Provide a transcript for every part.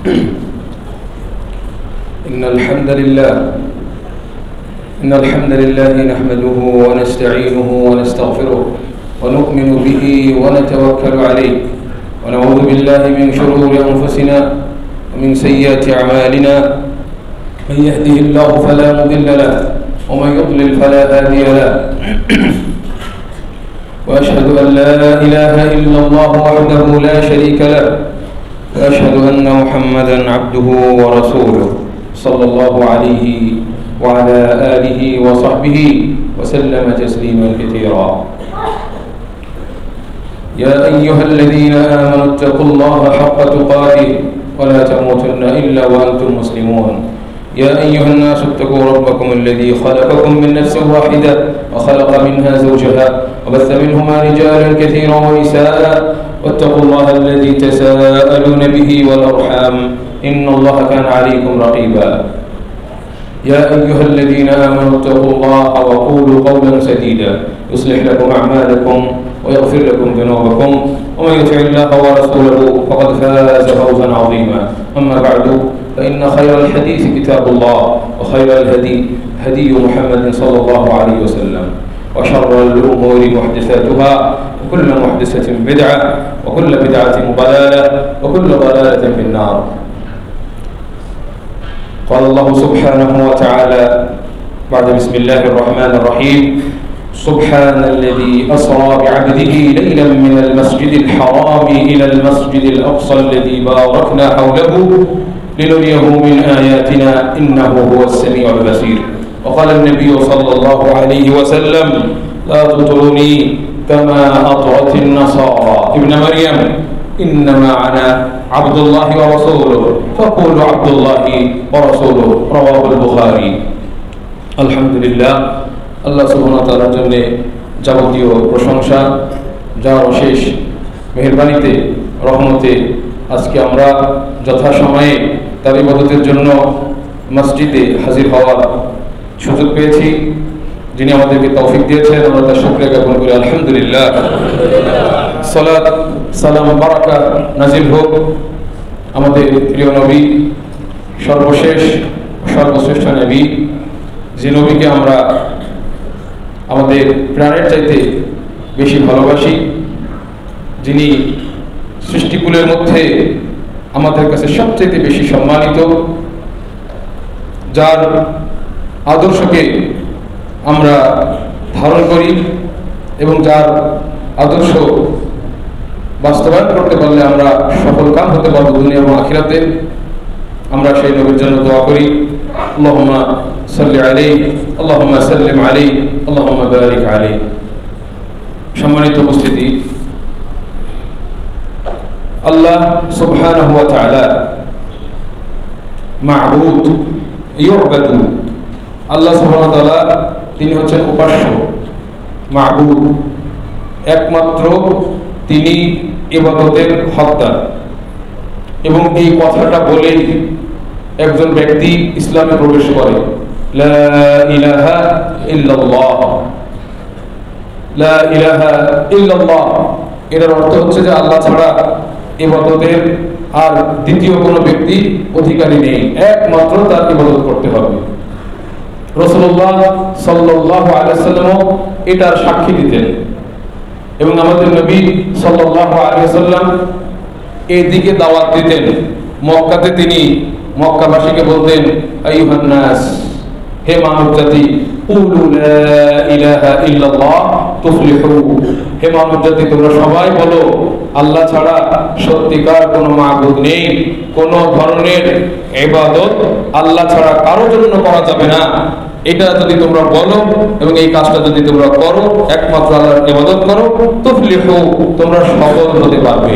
إن الحمد لله نحمده ونستعينه ونستغفره ونؤمن به ونتوكل عليه ونعوذ بالله من شرور أنفسنا ومن سيئات أعمالنا من يهده الله فلا مضل له ومن يضلل فلا هادي له وأشهد أن لا إله إلا الله وحده لا شريك له وأشهد أن محمدا عبده ورسوله صلى الله عليه وعلى آله وصحبه وسلم تسليما كثيرا. يا أيها الذين آمنوا اتقوا الله حق تقاته ولا تموتن إلا وأنتم مسلمون. يا أيها الناس اتقوا ربكم الذي خلقكم من نفس واحدة وخلق منها زوجها وبث منهما رجالا كثيرا ونساء واتقوا الله الذي تساءلون به والأرحام إن الله كان عليكم رقيبا. يا أيها الذين آمنوا اتقوا الله وقولوا قولا سديدا يصلح لكم أعمالكم ويغفر لكم ذنوبكم ومن يطع الله ورسوله فقد فاز فوزا عظيما. أما بعد فإن خير الحديث كتاب الله وخير الهدي هدي محمد صلى الله عليه وسلم وشر الأمور محدثاتها وكل محدثة بدعة وكل بدعة ضلالة وكل ضلالة في النار. قال الله سبحانه وتعالى بعد بسم الله الرحمن الرحيم سبحان الذي أسرى بعبده ليلا من المسجد الحرام إلى المسجد الأقصى الذي باركنا حوله لنريه من آياتنا إنه هو السميع البصير. وقال النبي صلى الله عليه وسلم لا تطروني كما أطرت النصارى ابن مريم إنما أنا عبد الله ورسوله فقولوا عبد الله ورسوله رواه البخاري. الحمد لله আল্লাহ সুবহানাহু ওয়া তাআলার জন্য যাবতীয় প্রশংসা, যার অশেষ মেহেরবানিতে রহমতে আজকে আমরা যথাসময়ে তার ইবাদতের জন্য মসজিদে হাজির হওয়ার সুযোগ পেয়েছি। যিনি আমাদেরকে তৌফিক দিয়েছেন আমরা তার শুকরিয়া জ্ঞাপন করি আলহামদুলিল্লাহ। সালাত সালাম বারাকাত নাজিল হোক আমাদের প্রিয় নবী, সর্বশেষ সর্বশ্রেষ্ঠ নবী, যে নবীকে আমরা আমাদের প্রাণের চাইতে বেশি ভালোবাসি, যিনি সৃষ্টিকুলের মধ্যে আমাদের কাছে সবচেয়ে বেশি সম্মানিত, যার আদর্শকে আমরা ধারণ করি এবং যার আদর্শ বাস্তবায়ন করতে পারলে আমরা সফল কাম হতে পারবো দুনিয়া এবং আখিরাতে। আমরা সেই নবীর জন্য দোয়া করি আল্লাহুম্মা সাল্লি আলাইহি আল্লাহুম্মা সাল্লিম আলাইহি আল্লাহুম্মা বারিক আলাইহি। সম্মানিত উপস্থিতি, আল্লাহ সুবহানাহু ওয়া তাআলা মা'বুদ ইউবাদু, আল্লাহ সুবহানাহু ওয়া তাআলা তিনি হচ্ছেন উপাস্য, মা'বুদ একমাত্র তিনি ইবাদতের হকদার। এবং এই কথাটা বলেই একজন ব্যক্তি ইসলামে প্রবেশ করে, লা ইলাহা ইল্লাল্লাহ, লা ইলাহা ইল্লাল্লাহ। এর অর্থ হচ্ছে যে আল্লাহ ছাড়া ইবাদতের আর দ্বিতীয় কোনো ব্যক্তি অধিকারী নেই, একমাত্র তার ইবাদত করতে হবে। রাসূলুল্লাহ সাল্লাল্লাহু আলাইহি ওয়াসাল্লাম এটার সাক্ষী দিতেন এবং আমাদের নবী সাল্লাল্লাহু আলাইহি ওয়াসাল্লাম এই দিকে দাওয়াত দিতেন। মক্কাতে তিনি মক্কাবাসীকে বলতেন আইয়ুহান নাস, হে মানব জাতি, কুলু লা ইলাহা ইল্লাল্লাহ তুফলিহু, হে মানব জাতি তোমরা সবাই বলো আল্লাহ ছাড়া সত্যিকার কোনো মাবুদ নেই, কোনো ধরনের ইবাদত আল্লাহ ছাড়া কারোর জন্য করা যাবে না। এটা যদি তোমরা বলো এবং এই কাজটা যদি তোমরা করো, একমাত্র আল্লাহর ইবাদত করো, তুফলিহু তোমরা সফল হতে পারবে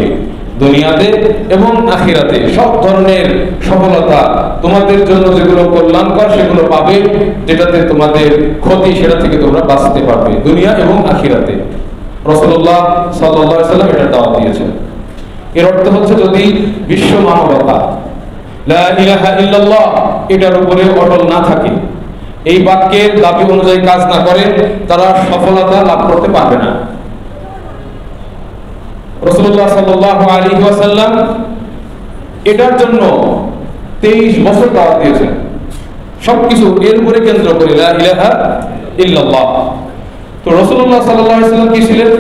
দুনিয়াতে এবং আখিরাতে। সব ধরনের সফলতা তোমাদের জন্য যেগুলো কল্যাণকর সেগুলো পাবে, যেটাতে তোমাদের ক্ষতি সেটা থেকে তোমরা বাঁচতে পারবে দুনিয়া এবং আখিরাতে। রাসূলুল্লাহ সাল্লাল্লাহু আলাইহি ওয়াসাল্লাম এটা দাওয়াত দিয়েছেন। এর অর্থ হচ্ছে যদি বিশ্ব মানবতা লা ইলাহা ইল্লাল্লাহ এটার উপরে অটল না থাকে, এই বাক্যের দাবি অনুযায়ী কাজ না করে, তারা সফলতা লাভ করতে পারবে না। রাসূলুল্লাহ সাল্লাল্লাহু আলাইহি ওয়াসাল্লাম এটার জন্য 23 বছর দাওয়াত দিয়েছেন, সবকিছু এর উপরে কেন্দ্র করে লা ইলাহা ইল্লাল্লাহ। তো রাসূলুল্লাহ সাল্লাল্লাহু আলাইহি ওয়াসাল্লাম কি ছিলেন?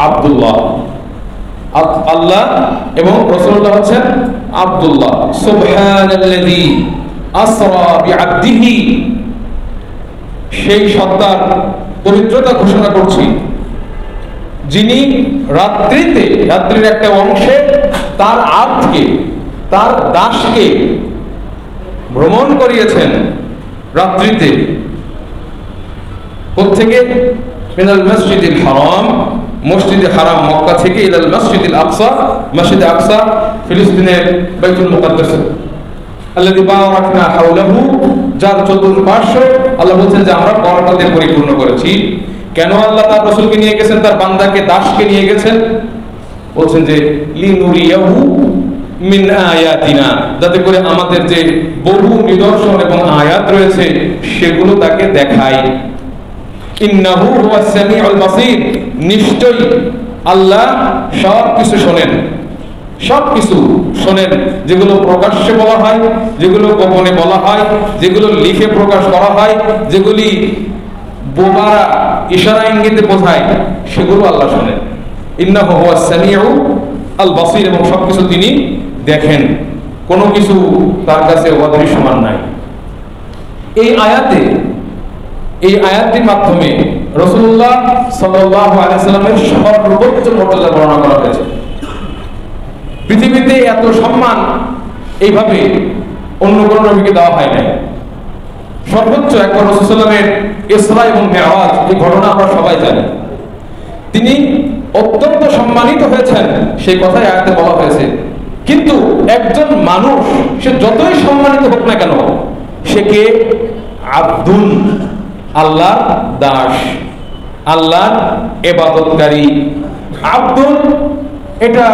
আব্দুল্লাহ, আল্লাহ এবং রাসূলুল্লাহ হচ্ছেন আব্দুল্লাহ। সুবহানাল্লাযী আসরা বিআবদিহি, সেই সত্তার পবিত্রতা ঘোষণা করছি যিনি রাত্রির একটা অংশে তার আব্দকে, তার দাসকে ভ্রমণ করিয়েছেন রাত্রিতে। কোত্থেকে? মিনাল মসজিদিল হারাম, মসজিদে হারাম মক্কা থেকে, ইলাল মসজিদিল আকসা, মসজিদে আকসা ফিলিস্তিনের বাইতুল মুকাদ্দাস, আল্লাযী বারাকনা হাওলাহু, যার চতুর্পার্শ্বে আল্লাহ বলছেন যে আমরা বরকতে পরিপূর্ণ করেছি। কেন আল্লাহ তার রাসূলকে নিয়ে গেছেন, তার বান্দাকে, দাসকে নিয়ে গেছেন? বলছেন যে লিনুরিয়াহু মিন আয়াতিনা, যাতে করে আমাদের যে বহু নিদর্শন এবং আয়াত রয়েছে সেগুলো তাকে দেখায়। ইন্নাহু হুয়াস সামিউল বাসীর, নিশ্চয়ই আল্লাহ সবকিছু শোনেন, সবকিছু শোনেন, যেগুলো প্রকাশ্যে বলা হয়, যেগুলো গোপনে বলা হয়, যেগুলো লিখে প্রকাশ করা হয়, যেগুলি বোবারা ইশারা ইঙ্গিতে বোঝায়, সেগুলো আল্লাহ শোনেন। ইন্নাহু হুয়াস সামিউল বাসীর, এবং সবকিছু তিনি দেখেন, কোনো কিছু তার কাছে অদৃশ্যমান নাই। এই আয়াতটির মাধ্যমে রাসূলুল্লাহ সাল্লাল্লাহু আলাইহি ওয়াসাল্লামের সর্বোচ্চ মর্যাদা বর্ণনা করা হয়েছে। পৃথিবীতে এত সম্মান এইভাবে অন্য কোন নবীকে দেওয়া হয় নাই। সর্বোচ্চ একবার রাসূল সাল্লাল্লাহু আলাইহি ওয়াসাল্লামের ইসরা এবং মিরাজ, এই ঘটনা আমরা সবাই জানি। তিনি অত্যন্ত সম্মানিত হয়েছেন, সেই কথাই আয়াতে বলা হয়েছে। কিন্তু একজন মানুষ, সে যতই সম্মানিত হোক না কেন, সে কে? আব্দুন, আল্লাহর দাস, আল্লাহর ইবাদতকারী। আব্দুন এটা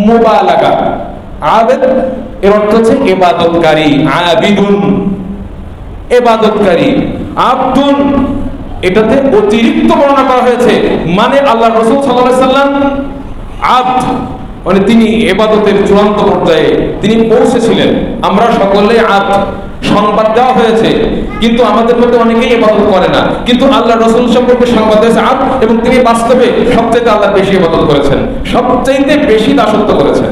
মুবালাগা, আবেদ এর অর্থ হচ্ছে ইবাদতকারী, আবিদুন ইবাদতকারী। আব্দুন এটাতে অতিরিক্ত বর্ণনা করা হয়েছে, মানে আল্লাহ রাসূল সাল্লাল্লাহু আলাইহি ওয়াসাল্লাম আব্দ, মানে তিনি ইবাদতের চূড়ান্ত পর্যায়ে তিনি পৌঁছেছিলেন। আমরা সকলে আব্দ, সংবাদ দেওয়া হয়েছে, কিন্তু আমাদের মধ্যে অনেকেই ইবাদত করে না। কিন্তু আল্লাহ রাসূল সম্পর্কে সংবাদ দিয়েছে আব্দ, এবং তিনি বাস্তবে সবচেয়ে আল্লাহ বেশি ইবাদত করেছেন, সবচেয়ে বেশি দাসত্ব করেছেন।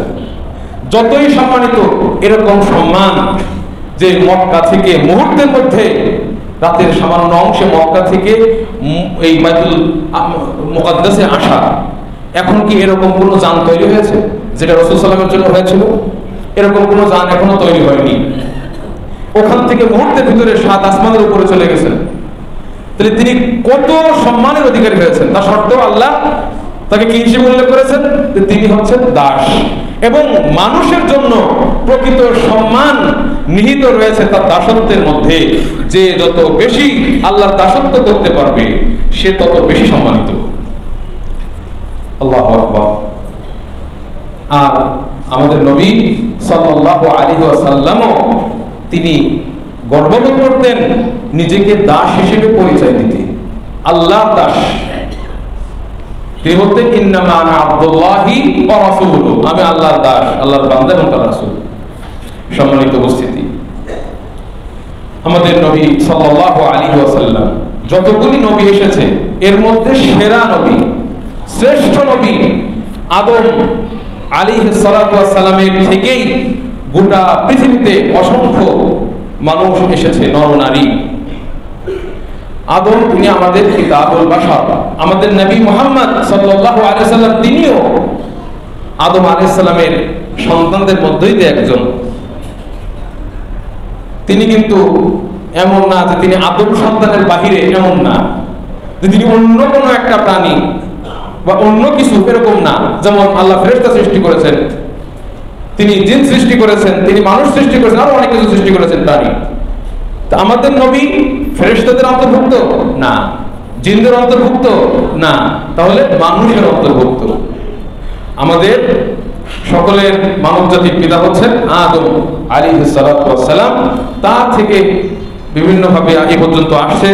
যতই সম্মানিত, এরকম সম্মান যে মক্কা থেকে মুহূর্তের মধ্যে, রাতের সামান্য অংশে মক্কা থেকে এই বাইতুল মুকাদ্দাসে আসা, এখন কি এরকম কোনো যান তৈরি হয়েছে যেটা রাসূল সাল্লাল্লাহু আলাইহি ওয়াসাল্লামের জন্য হয়েছিল? এরকম কোনো যান এখনো তৈরি হয়নি। ওখান থেকে মুহূর্তের ভিতরে 7 আসমানের উপরে চলে গেছেন। তাহলে তিনি কত সম্মানের অধিকারী হয়েছেন। তা সত্ত্বেও আল্লাহ তাকে কি হিসেবে উল্লেখ করেছেন? যে তিনি হচ্ছেন দাস। এবং মানুষের জন্য প্রকৃত সম্মান নিহিত রয়েছে তার দাসত্বের মধ্যে। যে যত বেশি আল্লাহর দাসত্ব করতে পারবে, সে তত বেশি সম্মানিত। আল্লাহু আকবার। আর আমাদের নবী সাল্লাল্লাহু আলাইহি ওয়াসাল্লামও তিনি গর্ববোধ করতেন নিজেকে দাস হিসেবে পরিচয় দিতে, আল্লাহর দাস। তিনি বলতেন ইন্নামা আনা আব্দুল্লাহি ওয়া রাসূলুহু, আমি আল্লাহর দাস, আল্লাহর বান্দা এবং তার রাসূল। সম্মানিত উপস্থিতি, আমাদের নবী সাল্লাল্লাহু আলাইহি ওয়াসাল্লাম যতগুলি নবী এসেছে এর মধ্যে সেরা নবী, শ্রেষ্ঠ নবী আদম আলাইহিস সালাতু ওয়াস সালামের থেকেই গোটা পৃথিবীতে অসংখ্য মানুষ এসেছে, নরনারী। আদম তিনি আমাদের কিতাবুল বাশার, আমাদের নবী মুহাম্মদ সাল্লাল্লাহু আলাইহি ওয়াসাল্লাম তিনিও আদম আলাইহিস সালামের সন্তানদের মধ্যেই একজন। তিনি কিন্তু এমন না যে তিনি আদম সন্তানের বাহিরে, এমন না যে তিনি অন্য কোনো একটা প্রাণী বা অন্য কিছু, এরকম না। যেমন আল্লাহ ফেরেশতা সৃষ্টি করেছেন, তিনি জিন সৃষ্টি করেছেন, তিনি মানুষ সৃষ্টি করেছেন, আরো অনেক কিছু সৃষ্টি করেছেন প্রাণী। তা আমাদের নবী ফেরেশতাদের অন্তর্ভুক্ত না, জিনদের অন্তর্ভুক্ত না, তাহলে মানুষের অন্তর্ভুক্ত। আমাদের সকলের মানব জাতির পিতা হচ্ছেন আদম আলাইহিস সালাতু ওয়াস সালাম। তার থেকে বিভিন্ন ভাবে এই পর্যন্ত আসছে,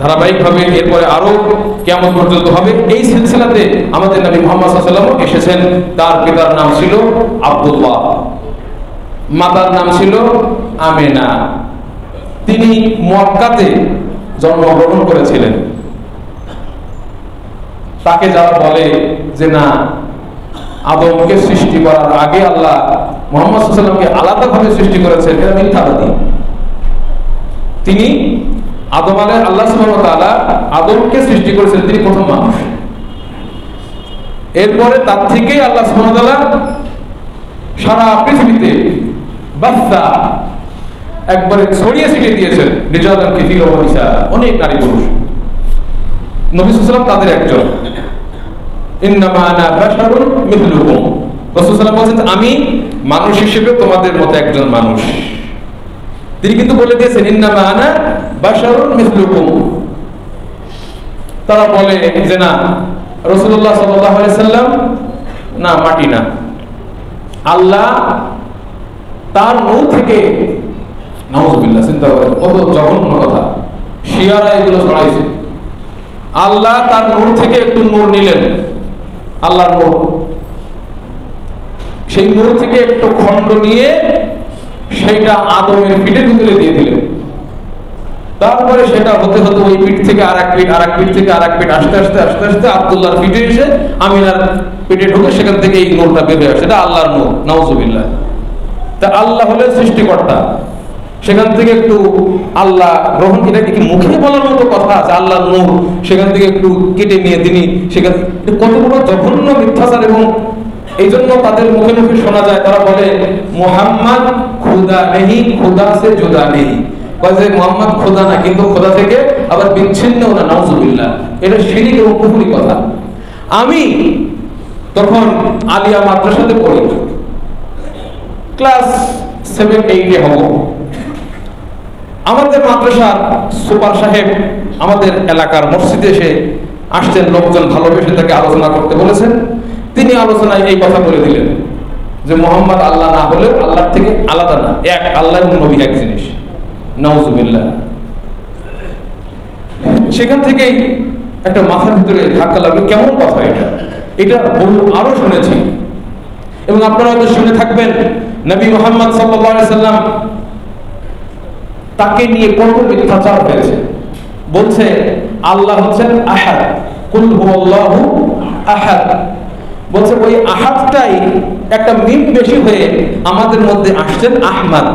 ধারাবাহিকভাবে এরপরে আরো কিয়ামত পর্যন্ত হবে। এই সিলসিলাতে আমাদের নবী মুহাম্মদ সাল্লাল্লাহু আলাইহি ওয়াসাল্লাম এসেছেন। তার পিতার নাম ছিল আব্দুল্লাহ, মাতার নাম ছিল আমেনা। তিনি মক্কাতে জন্মগ্রহণ করেছিলেন। তাকে যারা বলে যে না, আদমকে সৃষ্টি করার আগে আল্লাহ মুহাম্মদ সাল্লাল্লাহু আলাইহি ওয়াসাল্লামকে আলাদাভাবে সৃষ্টি করেছেন, এটা মিথ্যাবাদী। তিনি আল্লাহ সুবহানাহু ওয়া তাআলা আদমকে সৃষ্টি করেছেন, তিনি প্রথম মানুষ। এরপরে তার থেকেই আল্লাহ সুবহানাহু ওয়া তাআলা সারা পৃথিবীতে বাচ্চা একবারে ছড়িয়ে ছিটিয়ে দিয়েছেন, রিজালান কাসীরা ওয়া নিসা, অনেক নারী পুরুষ। নবী সাল্লাল্লাহু আলাইহি ওয়াসাল্লাম তাদের একজন। ইন্নামা আনা বাশারুন মিথলুকুম, রাসূল সাল্লাল্লাহু আলাইহি ওয়াসাল্লাম বলেছেন আমি মানুষ হিসেবে তোমাদের মতো একজন মানুষ। তিনি কিন্তু বলে দিয়েছেন ইন্নামা আনা বাশারুন মিথলুকুম। তারা বলে যে না, রাসূলুল্লাহ সাল্লাল্লাহু আলাইহি ওয়াসাল্লাম না, মাটি না, আল্লাহ তার নূর থেকে, নাউযুবিল্লাহ, চিন্তা করেন কত জঘন্য কথা, শিয়ারা এগুলো ছড়াইছে। আল্লাহ তার নূর থেকে একটু নূর নিলেন, আল্লাহর নূর, সেই নূর থেকে একটু খণ্ড নিয়ে সেটা আদমের পিঠে তুলে দিয়ে দিলেন। তারপরে সেটা হতে হতে ওই পিঠ থেকে আর এক পিঠ, আর এক পিঠ থেকে আর এক পিঠ, আস্তে আস্তে আস্তে আস্তে আব্দুল্লাহর পিঠে এসে আমিনার পিঠে ঢুকে সেখান থেকে এই নূরটা বের হয়ে আসে, এটা আল্লাহর নূর, নাউযুবিল্লাহ। তা আল্লাহ হলেন সৃষ্টিকর্তা, সেখান থেকে একটু আল্লাহ গ্রহণ, এটা কি মুখে বলার মতো কথা আছে? আল্লাহর নূর সেখান থেকে একটু কেটে নিয়ে তিনি সেখান, কত বড় জঘন্য মিথ্যাচার। এবং এই জন্য তাদের মুখে মুখে শোনা যায়, তারা বলে মুহাম্মদ খুদা নেহি, খুদা সে জুদা নেহি, কয় যে মুহাম্মদ খোদা না, কিন্তু খোদা থেকে আবার বিচ্ছিন্ন না, নাউযুবিল্লাহ। এটা শিরক এবং কুফরি কথা। আমি তখন আলিয়া মাদ্রাসাতে পড়ি, ক্লাস 7-8 হব। আমাদের মাদ্রাসার সুপার সাহেব আমাদের এলাকার মসজিদে এসে আসছেন, লোকজন ভালোবেসে তাকে আলোচনা করতে বলেছেন। তিনি আলোচনায় এই কথা বলে দিলেন যে মুহাম্মদ আল্লাহ না হলেও আল্লাহর থেকে আলাদা না, এক আল্লাহ এবং নবী এক জিনিস, নাউযুবিল্লাহ। সেখান থেকেই একটা মাথার ভিতরে ধাক্কা লাগলো, কেমন কথা এটা, এটা আরো শুনেছি। এবং আপনারা হয়তো শুনে থাকবেন, নবী মুহাম্মদ সাল্লাল্লাহু আলাইহি সাল্লাম তাকে নিয়ে কত মিথ্যাচার হয়েছে। বলছে আল্লাহ হচ্ছেন আহাদ, কুল হুয়াল্লাহু আহাদ। বলছে ওই আহাদটাই একটা মিম বেশি হয়ে আমাদের মধ্যে আসছেন আহমদ।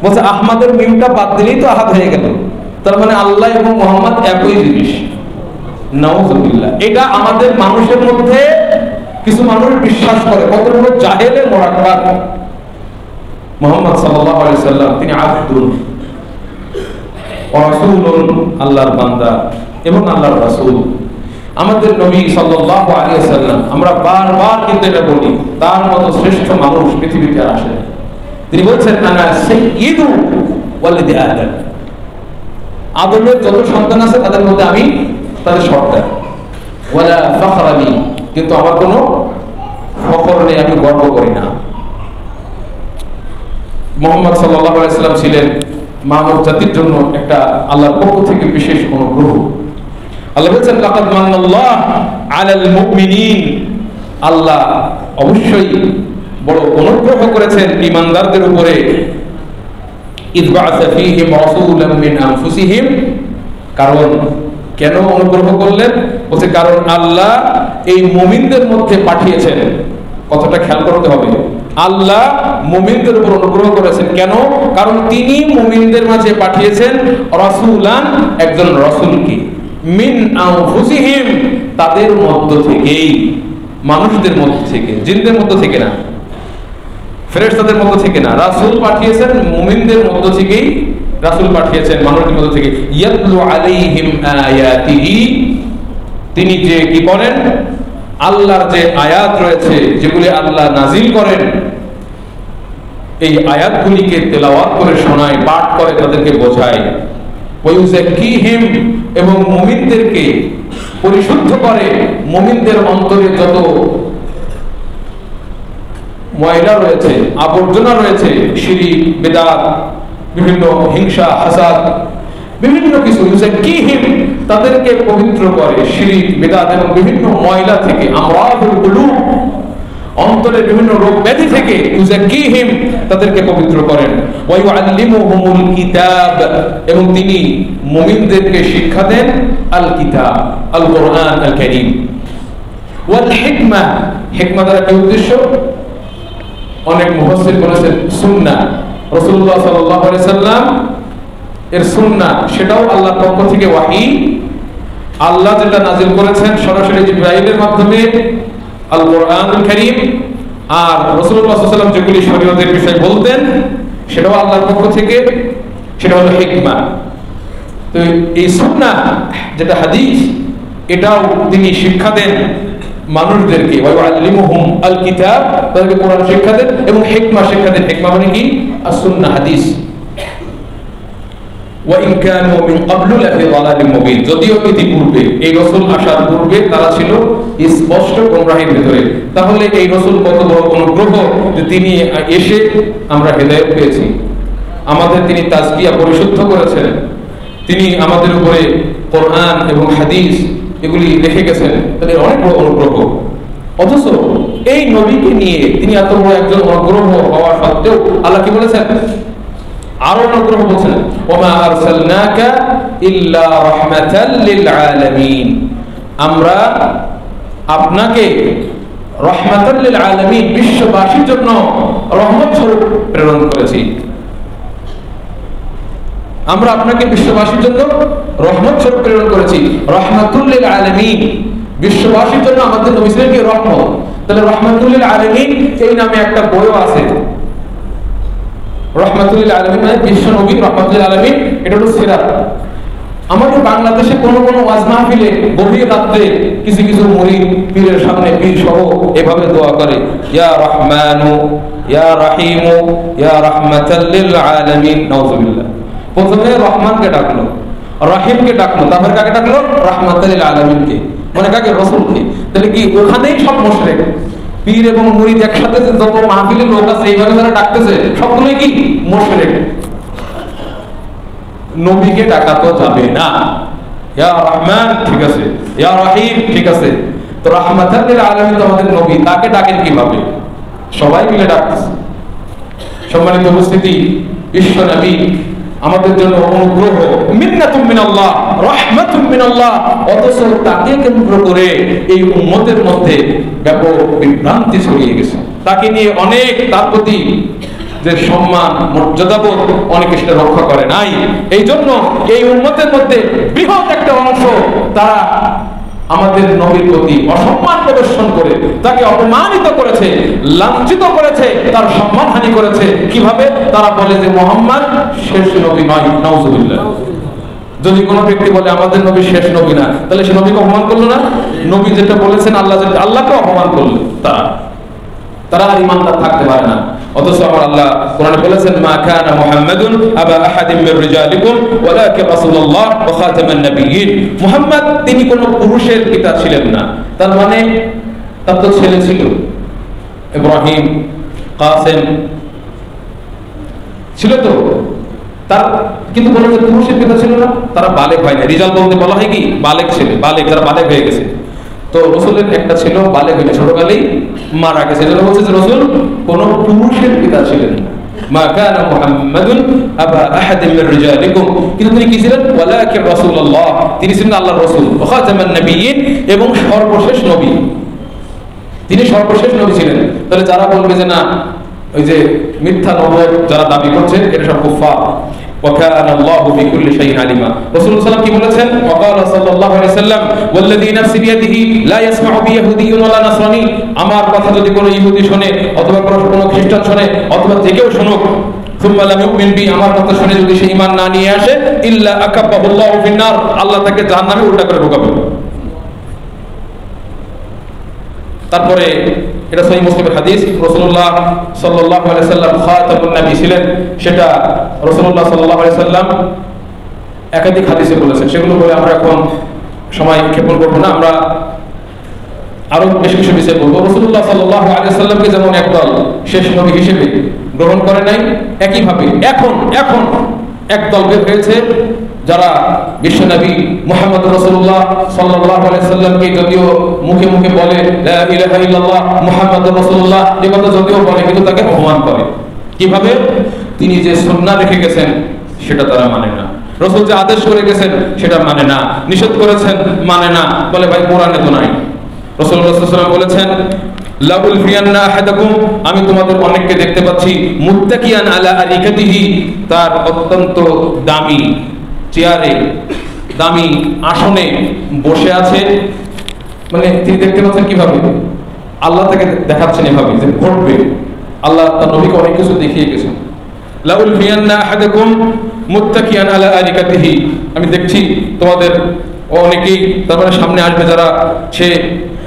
বলছে আহমদের মিমটা বাদ দিলেই তো আহাদ হয়ে গেল, তার মানে আল্লাহ এবং মুহাম্মদ একই জিনিস, নাউযুবিল্লাহ। এটা আমাদের মানুষের মধ্যে কিছু মানুষ বিশ্বাস করে, কত বড় জাহেলে মোরাক্কাব। মুহাম্মদ সাল্লাল্লাহু আলাইহি সাল্লাম তিনি আবদুন ওয়া রাসূলুন, আল্লাহর বান্দা এবং আল্লাহর রাসূল। আমাদের নবী সাল্লাল্লাহু আলাইহি ওয়াসাল্লাম, আমরা বারবার কিন্তু এটা বলি, তার মতো শ্রেষ্ঠ মানুষ পৃথিবীতে আর আসে। তিনি বলছেন আনা সাইয়্যিদু ওয়ালিদি আদম, আদমের যত সন্তান আছে তাদের মধ্যে আমি তাদের সর্দার। ওয়ালা ফাখরা লি, কিন্তু আমার কোনো ফখর নেই, আমি গর্ব করি না। মুহাম্মদ সাল্লাল্লাহু আলাইহি ওয়াসাল্লাম ছিলেন মানব জাতির জন্য একটা আল্লাহর পক্ষ থেকে বিশেষ অনুগ্রহ। আল্লাহ বলেছেন লাকাদ মান্নাল্লাহু আলাল মুমিনিন, আল্লাহ অবশ্যই বড় অনুগ্রহ করেছেন ঈমানদারদের উপরে। ইয বা'আসা ফীহিম রাসূলাম মিন আনফুসিহিম, কারণ কেন অনুগ্রহ করলেন? বলছে কারণ আল্লাহ এই মুমিনদের মধ্যে পাঠিয়েছেন। কথাটা খেয়াল করতে হবে, আল্লাহ মুমিনদের উপর অনুগ্রহ করেছেন কেন? কারণ তিনি মুমিনদের মাঝে পাঠিয়েছেন রাসূলান, একজন রাসূলকে, মিন আনফুসিহিম, তাদের মধ্য থেকেই, মানুষদের মধ্য থেকে, জিনদের মধ্য থেকে না, ফেরেশতাদের মধ্য থেকে না। রাসূল পাঠিয়েছেন মুমিনদের মধ্য থেকেই, রাসূল পাঠিয়েছেন মানুষদের মধ্য থেকে। ইয়াতলু আলাইহিম আয়াতিহি, তিনি যে কি করেন, আল্লাহর যে আয়াত রয়েছে যেগুলি আল্লাহ নাজিল করেন, এই আয়াতগুলিকে তেলাওয়াত করে শোনায়, পাঠ করে, তাদেরকে বোঝায়। ওয়ায়ুযাক্কিহিম, এবং মুমিনদেরকে পরিশুদ্ধ করে, মুমিনদের অন্তরে যত ময়লা রয়েছে, আবর্জনা রয়েছে, শিরক, বিদআত, বিভিন্ন হিংসা, হাসাদ, বিভিন্ন কিছু, ইউযাক্কিহিম, তাদেরকে পবিত্র করে শিরক, বিদআত এবং বিভিন্ন ময়লা থেকে। আমরাদুল কুলুব, অন্তরের বিভিন্ন রোগ ব্যাধি থেকে ইউযাক্কিহিম, তাদেরকে পবিত্র করেন। ওয়া ইউআল্লিমুহুমুল কিতাব, এবং তিনি মুমিনদেরকে শিক্ষা দেন আল কিতাব, আল কোরআন আল কারীম। ওয়াল হিকমা, হিকমা দ্বারা কি উদ্দেশ্য? অনেক মুফাসসির বলেছেন সুন্নাহ। রাসূলুল্লাহ সাল্লাল্লাহু আলাইহি সাল্লাম এর সুন্নাহ, সেটাও আল্লাহর পক্ষ থেকে ওয়াহী। আল্লাহ যেটা নাযিল করেছেন সরাসরি জিবরাইলের মাধ্যমে, আল কোরআনুল কারীম। আর রাসূলুল্লাহ সাল্লাল্লাহু আলাইহি ওয়াসাল্লাম যেগুলি শরীয়তের বিষয় বলতেন সেটাও আল্লাহর পক্ষ থেকে, সেটা হলো হিকমা। তো এই সুন্নাহ যেটা হাদিস, এটাও তিনি শিক্ষা দেন মানুষদেরকে। ওয়া ইউআল্লিমুহুম আল কিতাব, তাদেরকে কোরআন শিক্ষা দেন এবং হিকমা শিক্ষা দেন। হিকমা মানে কি? আস-সুন্নাহ, হাদিস। ওয়া ইন কানু মিন ক্বাবলু লাফি যালালিম মুবিন, যদিও ইতিপূর্বে এই রাসূল আসার পূর্বে তারা ছিল স্পষ্ট গোমরাহির ভিতরে। তাহলে এই রাসূল কত বড় অনুগ্রহ যে তিনি এসে আমরা হেদায়েত পেয়েছি, আমাদের তিনি তাজকিয়া পরিশুদ্ধ করেছেন, তিনি আমাদের উপরে কোরআন এবং হাদিস এগুলি রেখে গেছেন, তাদের অনেক বড় অনুগ্রহ। অথচ এই নবীকে নিয়ে তিনি এত বড় একজন অনুগ্রহ হওয়া সত্ত্বেও আল্লাহ কি বলেছেন? আরো অনুগ্রহ বলছেন, ওমা আরসালনাকা ইল্লা রাহমাতাল লিল আলামিন, আমরা আপনাকে রাহমাতাল লিল আলামিন, বিশ্ববাসীর জন্য রহমত স্বরূপ প্রেরণ করেছি। আমরা আপনাকে বিশ্ববাসীর জন্য রহমত স্বরূপ প্রেরণ করেছি। রাহমাতুল লিল আলামিন, বিশ্ববাসীর জন্য আমাদের নবী ছিলেন কি? রহমত। তাহলে রাহমাতুল লিল আলামিন এই নামে একটা বইও আছে। রাহমাতুল লিল আলামিন মানে বিশ্ব নবী রাহমাতুল লিল আলামিন, এটা হলো সিরাত। আমাদের বাংলাদেশে কোন কোন ওয়াজ মাহফিলে গভীর রাতে কিছু কিছু মুরিদ পীরের সামনে, পীর সহ এভাবে দোয়া করে, ইয়া রহমানু ইয়া রাহিমু ইয়া রাহমাতাল লিল আলামিন। নাউযুবিল্লাহ। প্রথমে রহমানকে ডাকলো, রাহিমকে ডাকলো, তারপর কাকে ডাকলো? রাহমাতাল লিল আলামিনকে, মানে কাকে? রাসূলকে। তাহলে কি ওখানেই সব মুশরিক? পীর এবং মুরিদ একসাথে যত মাহফিলের লোক আছে এইভাবে যারা ডাকতেছে সবগুলোই কি মুশরিক? নবীকে ডাকা তো যাবে না। ইয়া রহমান ঠিক আছে, ইয়া রহিম ঠিক আছে, তো রাহমাতাল লিল আলামিন তো আমাদের নবী, তাকে ডাকেন কিভাবে? সবাই মিলে ডাকতেছে। সম্মানিত উপস্থিতি, বিশ্ব নবী আমাদের জন্য অনুগ্রহ, মিন্নাতুম মিনাল্লাহ, রাহমাতুম মিনাল্লাহ। অথচ তাকে কেন্দ্র করে এই উম্মতের মধ্যে ব্যাপক বিভ্রান্তি ছড়িয়ে গেছে। তাকে নিয়ে অনেক, তার প্রতি যে সম্মান মর্যাদাবোধ অনেকে সেটা রক্ষা করে নাই। এই জন্য এই উম্মতের মধ্যে বৃহৎ একটা অংশ তারা আমাদের নবীর প্রতি অসম্মান প্রদর্শন করে তাকে অপমানিত করেছে, লাঞ্ছিত করেছে, তার সম্মানহানি করেছে। কিভাবে? তারা বলে যে মুহাম্মদ শেষ নবী নয়। নাউযুবিল্লাহ। যদি কোনো ব্যক্তি বলে আমাদের নবী শেষ নবী না, তাহলে সে নবীকে অপমান করলো না? নবী যেটা বলেছেন, আল্লাহকে অপমান করলো তারা আর ঈমানদার থাকতে পারে না। অথচ আমার আল্লাহ কোরআনে বলেছেন, মা কানা মুহাম্মাদুন আবা আহাদিম মির রিজালিকুম ওয়ালাকিন রাসূলুল্লাহ ওয়া খাতামান নাবিয়্যিন। মুহাম্মদ তিনি কোনো পুরুষের পিতা ছিলেন না। তার মানে তার তো ছেলে ছিল, ইব্রাহিম, কাসেম ছিল তো, তার কিন্তু কোনো পুরুষের পিতা ছিল না। তারা বালেগ হয় না। রিজাল বলতে বলা হয় কি? বালেগ ছেলে, বালেগ, তারা বালেগ হয়ে গেছে। তো রাসূলের একটা ছিল বালেগ হয়ে ছোটকালেই মারা গেছে। এজন্য বলছে যে রাসূল কোনো পুরুষের পিতা ছিলেন না। মা কানা মুহাম্মাদুন আবা আহাদিম মির রিজালিকুম, কিন্তু তিনি কি ছিলেন? ওয়ালাকিন রাসূলুল্লাহ, তিনি ছিলেন আল্লাহর রাসূল, ওয়া খাতামান নাবিয়্যিন, এবং সর্বশেষ নবী। তিনি সর্বশেষ নবী ছিলেন। তাহলে যারা বলবে যে না, ওই যে মিথ্যা নবুয়ত যারা দাবি করছে, এটা সব কুফফার। وكان الله بكل شيء عليما। রাসূল সাল্লাল্লাহু আলাইহি ওয়াসাল্লাম কি বলেছেন? وقال صلى الله عليه وسلم والذي نفسي بيده لا يسمع بي يهودي ولا نصراني, আমার কথা যদি কোনো ইহুদি শুনে অথবা কোনো খ্রিস্টান শুনে অথবা যে কেউ শুনুক, ثم لم يؤمن بي, আমার কথা শুনে যদি সে ঈমান না নিয়ে আসে, ইল্লা আকাব্বাহু আল্লাহু ফিন নার, আল্লাহ তাকে জাহান্নামে উল্টা করে ঢোকাবে। তারপরে এটা সহিহ মুসলিমের হাদিস, রাসূলুল্লাহ সাল্লাল্লাহু আলাইহি সাল্লাম খাতামুন নবী ছিলেন, সেটা রাসূলুল্লাহ সাল্লাল্লাহু আলাইহি সাল্লাম একাধিক হাদিসে বলেছেন। সেগুলো বলে আমরা এখন সময় ক্ষেপণ করব না, আমরা আরো বেশ কিছু বিষয় বলবো। রাসূলুল্লাহ সাল্লাল্লাহু আলাইহি সাল্লামকে যেমন একদল শেষ নবী হিসেবে গ্রহণ করে নাই, একইভাবে এখন একদল বের হয়েছে যারা বিশ্বনবী মুহাম্মদ রাসূলুল্লাহ সাল্লাল্লাহু আলাইহি সাল্লামকে যদিও মুখে মুখে বলে লা ইলাহা ইল্লাল্লাহ মুহাম্মাদুর রাসূলুল্লাহ এই কথা যদিও বলে, কিন্তু তাকে অপমান করে। কিভাবে? তিনি যে সুন্নাহ রেখে গেছেন সেটা তারা মানে না, রাসূল যে আদেশ করে গেছেন সেটা মানে না, নিষেধ করেছেন মানে না, বলে ভাই কোরআনে তো নাই। রাসূলুল্লাহ সাল্লাল্লাহু আলাইহি ওয়াসাল্লাম বলেছেন লা উলফিয়ান্না আহাদাকুম, আমি তোমাদের অনেককে দেখতে পাচ্ছি মুত্তাকিয়ান আলা আরিকাতিহি, তার অত্যন্ত দামি চেয়ারে, দামি আসনে বসে আছে। মানে তিনি দেখতে পাচ্ছেন কিভাবে? আল্লাহ তাকে দেখাচ্ছেন এভাবে যে ঘটবে। আল্লাহ তার নবীকে অনেক কিছু দেখিয়ে গেছেন। লা উলফিয়ান্না আহাদাকুম মুত্তাকিয়ান আলা আরিকাতিহি, আমি দেখছি তোমাদের অনেকেই তারপরে সামনে আসবে যারা সে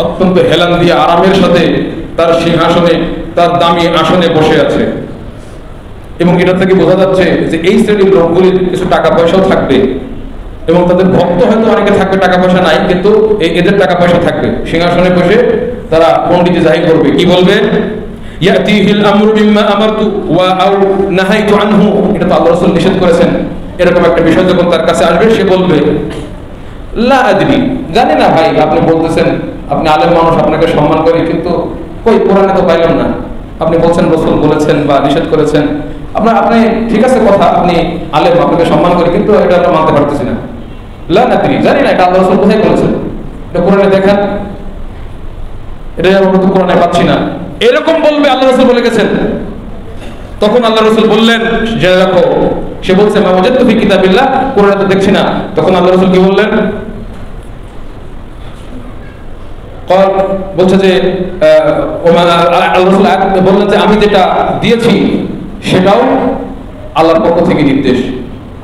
অত্যন্ত হেলান দিয়ে আরামের সাথে তার সিংহাসনে, তার দামি আসনে বসে আছে। এবং এটা থেকে বোঝা যাচ্ছে যে এই শ্রেণীর লোকগুলির কিছু টাকা পয়সাও থাকবে এবং তাদের ভক্ত হয়তো অনেকে থাকবে, টাকা পয়সা নাই, কিন্তু এদের টাকা পয়সা থাকবে। সিংহাসনে বসে তারা পণ্ডিত জাহির করবে, কি বলবে? ইয়াতিহিল আমরু মিম্মা আমারতু ওয়া আও নাহাইতু আনহু, এটা তো আল্লাহ রাসূল নিষেধ করেছেন। এরকম একটা বিষয় যখন তার কাছে আসবে সে বলবে লা আদরি, জানি না ভাই, আপনি বলতেছেন আপনি আলেম মানুষ, আপনাকে সম্মান করি, কিন্তু কই কোরআনে তো পাইলাম না। আপনি বলছেন রাসূল বলেছেন বা নিষেধ করেছেন, আপনি ঠিক আছে কথা, আপনি আলেম, আপনাকে সম্মান করি, কিন্তু এটা আমরা মানতে পারতেছি না। লা আদরি, জানি না এটা আল্লাহ রাসূল কোথায় বলেছেন, এটা কোরআনে দেখেন, এটা আমরা তো কোরআনে পাচ্ছি না, এরকম বলবে আল্লাহ রাসূল বলে গেছেন। তখন আল্লাহ রাসূল বললেন জেনে রাখো, সে বলছে মা ওয়াজাদতু ফি কিতাবিল্লাহ, কোরআনে তো দেখছি না। তখন আল্লাহ রাসূল কি বললেন? বলছে যে আল্লাহ রাসূল বললেন যে আমি যেটা দিয়েছি সেটাও আল্লাহর পক্ষ থেকে নির্দেশ,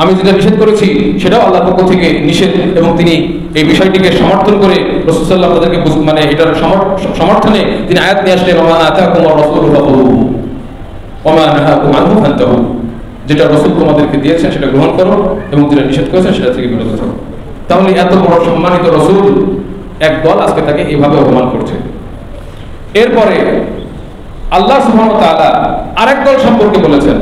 আমি যেটা নিষেধ করেছি সেটাও আল্লাহর পক্ষ থেকে নিষেধ। এবং তিনি এই বিষয়টিকে সমর্থন করে রাসূল সাল্লাল্লাহু আলাইহি ওয়াসাল্লাম তাদেরকে মানে এটার সমর্থনে তিনি আয়াত নিয়ে আসলেন ওয়া আতাকুমুর রাসূলু ফাখুযুহু ওয়া মা নাহাকুম আনহু ফান্তাহু, যেটা রাসূল তোমাদেরকে দিয়েছেন সেটা গ্রহণ করো এবং যেটা নিষেধ করেছেন সেটা থেকে বিরত থাকো। তাহলে এত বড় সম্মানিত রাসূল একদল আজকে তাকে এইভাবে অপমান করছে। এরপরে আল্লাহ সুবহানাহু ওয়া তাআলা আরেক দল সম্পর্কে বলেছেন,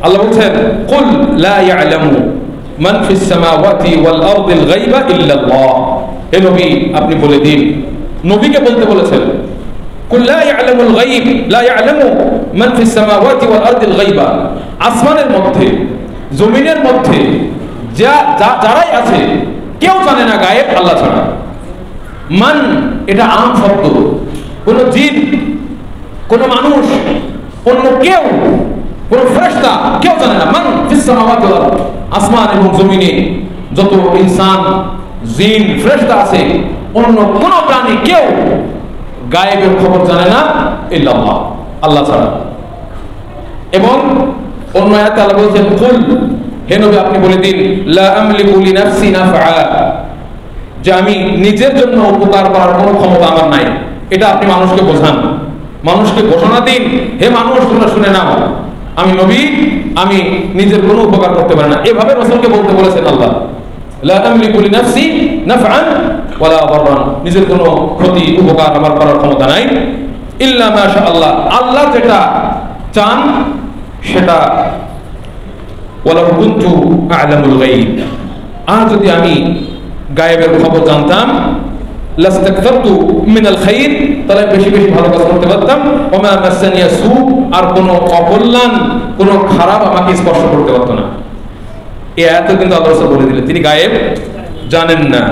আল্লাহ বলছেন কুল লা ইয়ালামু মান ফিস সামাওয়াতি ওয়াল আরদিল গায়বা ইল্লাল্লাহ, হে নবী আপনি বলে দিন, নবীকে বলতে বলেছেন কুল লা ইয়ালামুল গায়ব, লা ইয়ালামু মান ফিস সামাওয়াতি ওয়াল আরদিল গায়বা, আসমানের মধ্যে জমিনের মধ্যে যারাই আছে কেউ জানে না গায়েব আল্লাহ ছাড়া। মান এটা আম শব্দ, কোন জিন, কোন মানুষ, অন্য কেউ, কোন ফেরেশতা কেউ জানে না। মান ফিস সামাওয়াতি ওয়াল আরদ, আসমান এবং জমিনে যত ইনসান, জিন, ফেরেশতা আছে, অন্য কোন প্রাণী কেউ গায়েবের খবর জানে না ইল্লাল্লাহ, আল্লাহ ছাড়া। এবং অন্য আয়াতে আল্লাহ বলেছেন কুল, হে নবী আপনি বলে দিন লা আমলিকু লিনাফসি নাফআ, যে আমি নিজের জন্য উপকার করার কোনো ক্ষমতা আমার নাই। এটা আপনি মানুষকে বোঝান, মানুষকে ঘোষণা দিন, হে মানুষ তোমরা শুনে নাও, আমি নবী, আমি নিজের কোনো উপকার করতে পারি না। এভাবে রাসূলকে বলতে বলেছেন আল্লাহ, লা আমলিকু লিনাফসি নাফআন ওয়ালা দাররান, নিজের কোনো ক্ষতি উপকার আমার করার ক্ষমতা নাই, ইল্লা মা শা আল্লাহ, আল্লাহ যেটা চান সেটা, ওয়ালাউ কুনতু আ'লামুল গায়ব, আর যদি আমি গায়েবের খবর জানতাম, লাস্তাকতারতু মিনাল খাইর, তাহলে বেশি বেশি ভালো কাজ করতে পারতাম, ওয়া মা মাসানিয়া সু, আর কোনো অকল্যাণ, কোনো খারাপ আমাকে স্পর্শ করতে পারতো না। এই আয়াতে কিন্তু আল্লাহ রাসূল বলে দিলেন তিনি গায়েব জানেন না।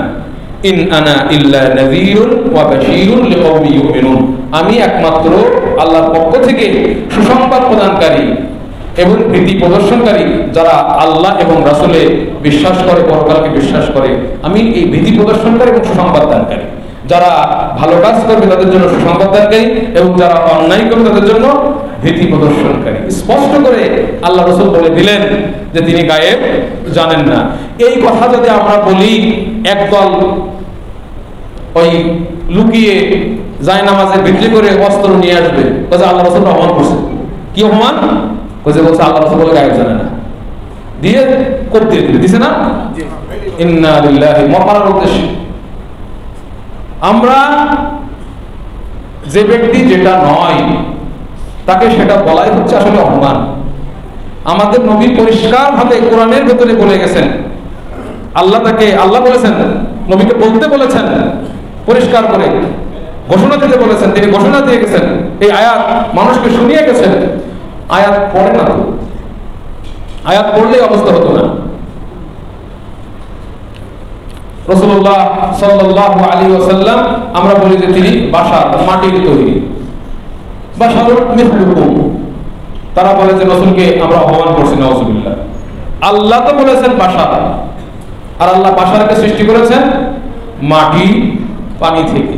ইন আনা ইল্লা নাযীরুন ওয়া বাশীরুন লিকাওমি ইউমিনুন, আমি একমাত্র আল্লাহর পক্ষ থেকে সুসংবাদ প্রদানকারী এবং ভীতি প্রদর্শনকারী, যারা আল্লাহ এবং রাসূলে বিশ্বাস করে, পরকালকে বিশ্বাস করে, আমি এই ভীতি প্রদর্শনকারী এবং সুসংবাদ দানকারী। যারা ভালো কাজ করবে তাদের জন্য সুসংবাদ দানকারী এবং যারা অন্যায় করবে তাদের জন্য ভীতি প্রদর্শনকারী। স্পষ্ট করে আল্লাহ রাসূল বলে দিলেন যে তিনি গায়েব জানেন না। এই কথা যদি আমরা বলি, একদল ওই লুকিয়ে জায়নামাজে বিক্রি করে অস্ত্র নিয়ে আসবে, বলছে আল্লাহ রাসূল অপমান করছে। কি অপমান? বলছে আল্লাহ রাসূল বলে গায়েব জানে না, দিয়ে কোপ দিয়ে দিছে না, ইন্না লিল্লাহি, মরার উদ্দেশ্যে। আমরা যে ব্যক্তি যেটা নয় তাকে সেটা বলাই হচ্ছে আসলে অপমান। আমাদের নবী পরিষ্কার ভাবে কোরআনের ভেতরে বলে গেছেন, আল্লাহ বলেছেন, নবীকে বলতে বলেছেন, পরিষ্কার করে ঘোষণা দিতে বলেছেন, তিনি ঘোষণা দিয়ে গেছেন, এই আয়াত মানুষকে শুনিয়ে গেছেন। আয়াত পড়ে না তো, আয়াত পড়লেই অবস্থা হতো না। রাসূলুল্লাহ সাল্লাল্লাহু আলাইহি ওয়াসাল্লাম, আমরা বলি যে তিনি বাশার, মাটির তৈরি, বাশারুল মিসলুকুম। তারা বলে যে রাসূলকে আমরা অপমান করছি, নাউযুবিল্লাহ। আল্লাহ তো বলেছেন বাশার, আর আল্লাহ বাশারকে সৃষ্টি করেছেন মাটি, পানি থেকে।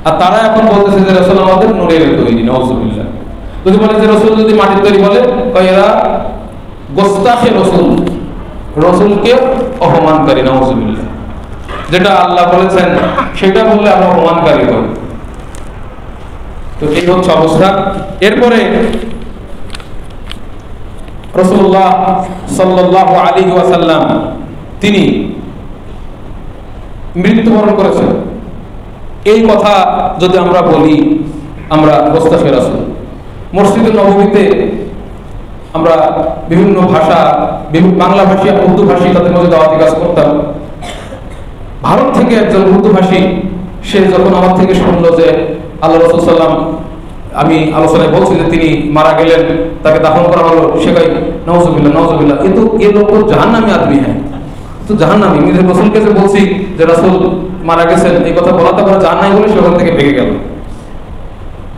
আর তারা এখন বলতেছে যে রাসূল আমাদের নূরের তৈরি, নাউযুবিল্লাহ। যদি বলে যে রাসূল যদি মাটির তৈরি বলে, এরা গোস্তাখে রাসূল, রাসূলকে অপমানকারী, নাউযুবিল্লাহ। যেটা আল্লাহ বলেছেন সেটা বললে আমরা অপমানকারী হই। তো এই হচ্ছে অবস্থা। এরপরে রাসূলুল্লাহ সাল্লাল্লাহু আলাইহি ওয়াসাল্লাম তিনি মৃত্যুবরণ করেছেন। এই কথা যদি আমরা বলি, আমরা গোস্তাখে রাসূল। মসজিদে নববীতে আমরা বিভিন্ন ভাষা, বাংলা ভাষী, উর্দু ভাষী, তাদের মধ্যে দাওয়াতি কাজ করতাম। ভারত থেকে একজন উর্দু ভাষী, সে যখন আমার থেকে শুনলো যে আল্লাহ রাসূল সাল্লাম, আমি আলোচনায় বলছি যে তিনি মারা গেলেন, তাকে দাফন করা হলো, সে কয় নাউযুবিল্লাহ, নাউযুবিল্লাহ, কিন্তু এই লোক তো জাহান্নামী আদমি, হ্যাঁ তো জাহান্নামী। আমি রাসূলকে যে বলছি যে রাসূল মারা গেছেন, এই কথা বলাতে পারে জাহান্নামী বলে সে ওখান থেকে ভেগে গেল।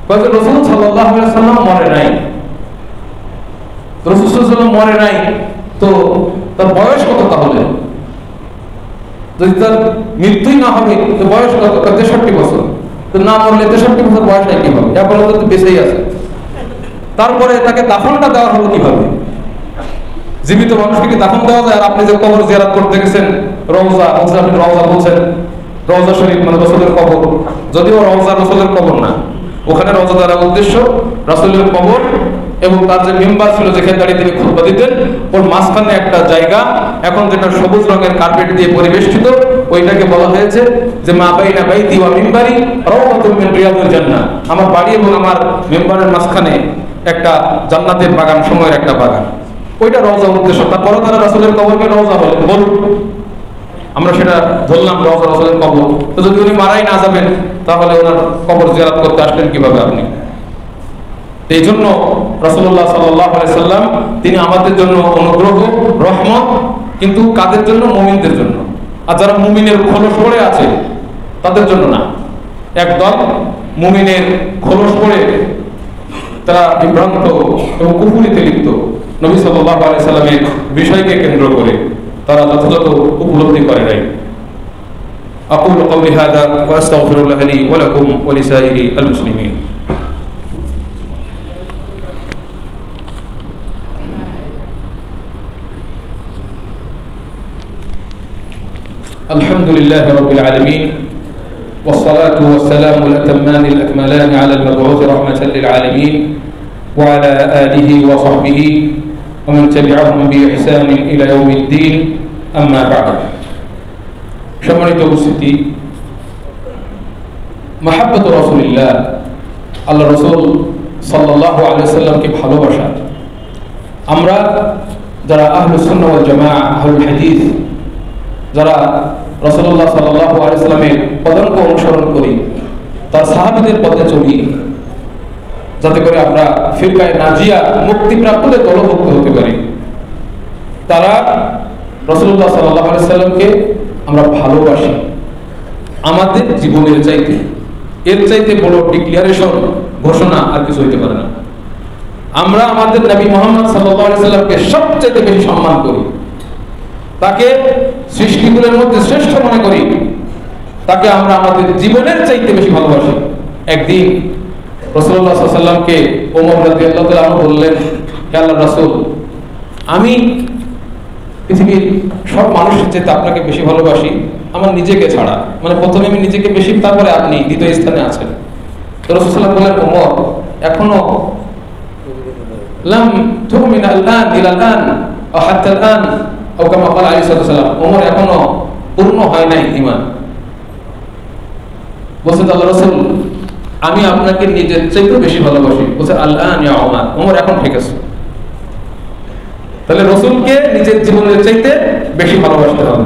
কয় যে রাসূল সাল্লাল্লাহু আলাইহি ওয়াসাল্লাম মরে নাই, রাসূল সাল্লাল্লাহু আলাইহি ওয়াসাল্লাম মরে নাই, তো তার বয়স কত? তাহলে যদি তার মৃত্যুই না হবে তো বয়স কত? 63 বছর। তো না মরলে 63 বছর বয়স হয় কিভাবে? এরপরে তো বেঁচেই আছে। তারপরে তাকে দাফনটা দেওয়া হলো কিভাবে? জীবিত মানুষকে কি দাফন দেওয়া যায়? আর আপনি যে কবর জিয়ারত করতে গেছেন, রওজা, আপনি রওজা বলছেন, রওজা শরীফ মানে রাসূলের কবর, যদিও রওজা রাসূলের কবর না, ওখানে রওজা দেওয়ার উদ্দেশ্য রাসূলের কবর এবং তার যে মেম্বার ছিল যেখানে দাঁড়িয়ে তিনি খুতবা দিতেন, ওর মাঝখানে একটা জায়গা, এখন যেটা সবুজ রঙের কার্পেট দিয়ে পরিবেষ্টিত, ওইটাকে বলা হয়েছে যে মা বাইনা বাইতি ওয়া মিম্বারি রাওদাতুম মিন রিয়াদিল জান্নাহ। আমার বাড়ি এবং আমার মেম্বারের মাঝখানে একটা জান্নাতের বাগান, সময়ের একটা বাগান, ওইটা রওজা উদ্দেশ্য। তারপরে তারা রাসূলের কবরকে রওজা বলুন, আমরা সেটা ধরলাম রওজা রাসূলের কবর। তো যদি উনি মারাই না যাবেন, তাহলে ওনার কবর জিয়ারত করতে আসলেন কিভাবে আপনি? এই জন্য রাসূলুল্লাহ সাল্লাল্লাহু আলাইহি সাল্লাম তিনি আমাদের জন্য অনুগ্রহ, রহমত, কিন্তু কাদের জন্য? মুমিনদের জন্য। আর যারা মুমিনের খোলস পড়ে আছে তাদের জন্য না। একদল মুমিনের খোলস পড়ে তারা বিভ্রান্ত এবং কুফরিতে লিপ্ত, নবী সাল্লাল্লাহু আলাইহি সাল্লামের বিষয়কে কেন্দ্র করে তারা যথাযথ উপলব্ধি করে নাই। আকুলু কওলি হাযা ওয়া আস্তাগফিরুল্লাহ লি ওয়া লাকুম ওয়া লিসাইরি আল মুসলিমিন। الحمد لله رب العالمين والصلاة والسلام الأتمان الأكملان على المبعوث رحمة للعالمين وعلى آله وصحبه ومن تبعهم بإحسان إلى يوم الدين أما بعد। সম্মানিত উপস্থিতি, মাহাব্বত রাসূলিল্লাহ, আল্লাহ রাসূল সাল্লাল্লাহু আলাইহি ওয়াসাল্লামকে ভালোবাসা। আমরা যারা আহলুস সুন্নাহ ওয়াল জামাআহ, আহলুল হাদিস, যারা রাসূলুল্লাহ সাল্লাল্লাহু আলাইহি ওয়াসাল্লামের পদাঙ্ক অনুসরণ করি, তার সাহাবীদের পথে চলি, যাতে করে আমরা ফিরকায়ে নাজিয়া, মুক্তিপ্রাপ্তদের দলভুক্ত হতে পারি। তারা রাসূলুল্লাহ সাল্লাল্লাহু আলাইহি ওয়াসাল্লামকে আমরা ভালোবাসি আমাদের জীবনের চাইতে। এর চাইতে বড় ডিক্লারেশন, ঘোষণা আর কিছু হইতে পারে না। আমরা আমাদের নবী মুহাম্মদ সাল্লাল্লাহু আলাইহি ওয়াসাল্লামকে সবচেয়ে বেশি সম্মান করি, তাকে সৃষ্টিগুলোর মধ্যে শ্রেষ্ঠ মনে করি, তাকে আমরা আমাদের জীবনের চাইতে বেশি ভালোবাসি। একদিন রাসূলুল্লাহ সাল্লাল্লাহু আলাইহি ওয়াসাল্লামকে ওমর রাদিয়াল্লাহু তাআলা আনহু বললেন, হে আল্লাহর রাসূল, আমি পৃথিবীর সব মানুষের চেয়ে আপনাকে বেশি ভালোবাসি আমার নিজেকে ছাড়া, মানে প্রথমে আমি নিজেকে বেশি, তারপরে আপনি দ্বিতীয় স্থানে আছেন। তো রাসূল সাল্লাল্লাহু আলাইহি ওয়াসাল্লাম বললেন, ওমর, এখনো লাম তুমিন আল-আন ইলা আল-আন আও হাত্তা আল-আন আও কামা ক্বালা আলাইহিস সালাম, ওমর এখনো পূর্ণ হয় নাই ঈমান। বলছেন আল্লাহ রাসূল, আমি আপনাকে নিজের চাইতে বেশি ভালোবাসি। বলছেন আল-আন ইয়া ওমর, ওমর এখন ঠিক আছে। তাহলে রাসূলকে নিজের জীবনের চাইতে বেশি ভালোবাসতে হবে।